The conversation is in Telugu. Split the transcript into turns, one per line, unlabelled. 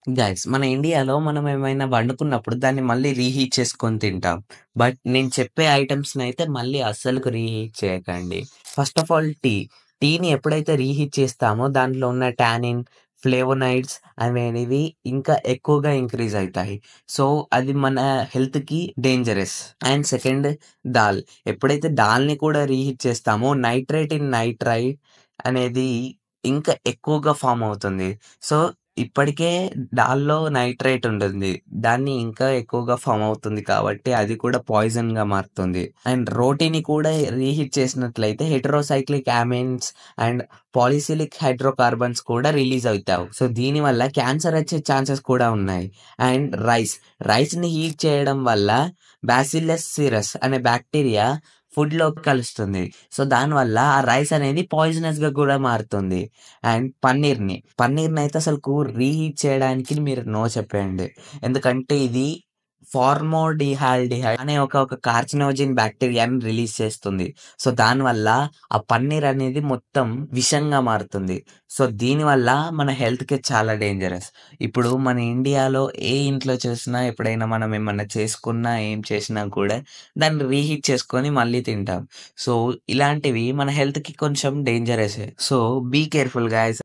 గైస్ మన ఇండియాలో మనం ఏమైనా వండుకున్నప్పుడు దాన్ని మళ్ళీ రీహీట్ చేసుకొని తింటాం. బట్ నేను చెప్పే ఐటెమ్స్‌నైతే మళ్ళీ అస్సలుకు రీహీట్ చేయకండి. ఫస్ట్ ఆఫ్ ఆల్ టీని ఎప్పుడైతే రీహీట్ చేస్తామో దాంట్లో ఉన్న టానిన్, ఫ్లేవోనైడ్స్ అనేవి ఇంకా ఎక్కువగా ఇంక్రీజ్ అయితాయి. సో, అది మన హెల్త్‌కి డేంజరస్. And second dal. ఎప్పుడైతే దాల్‌ని కూడా రీహీట్ చేస్తామో నైట్రేట్ ఇన్ నైట్రైట్ అనేది ఇంకా ఎక్కువగా ఫార్మ్ అవుతుంది. సో, ఇప్పటికే దానిలో నైట్రేట్ ఉంటుంది. దాన్ని ఇంకా ఎక్కువగా ఫార్మ్ అవుతుంది కాబట్టి అది కూడా పాయిజన్‌గా మారుతుంది. అండ్ రోటీని కూడా రీహీట్ చేసినట్లయితే హెటెరోసైక్లిక్ అమైన్స్ అండ్ పాలిసిలిక్ హైడ్రోకార్బన్స్ కూడా రిలీజ్ అవుతావు. సో, దీనివల్ల క్యాన్సర్ వచ్చే ఛాన్సెస్ కూడా ఉన్నాయి. అండ్ రైస్‌ని హీట్ చేయడం వల్ల బాసిల్లస్ సిరస్ అనే బాక్టీరియా ఫుడ్‌లోకి కలుస్తుంది. సో, దానివల్ల ఆ రైస్ అనేది పాయిజనస్‌గా కూడా మారుతుంది. అండ్ పన్నీర్‌నైతే అసలుకు రీహీట్ చేయడానికి మీరు నో చెప్పేయండి. ఎందుకంటే ఇది ఫార్మాల్డిహైడ్ అనే ఒక కార్సినోజెన్ బాక్టీరియాని రిలీజ్ చేస్తుంది. సో, దానివల్ల ఆ పన్నీర్ అనేది మొత్తం విషంగా మారుతుంది. సో, దీనివల్ల మన హెల్త్‌కి చాలా డేంజరస్. ఇప్పుడు మన ఇండియాలో ఏ ఇంట్లో చూసినా ఎప్పుడైనా మనం ఏమన్నా చేసుకున్నా, ఏం చేసినా కూడా దాన్ని రీహీట్ చేసుకొని మళ్ళీ తింటాం. సో, ఇలాంటివి మన హెల్త్‌కి కొంచెం డేంజరసే. So, be careful guys.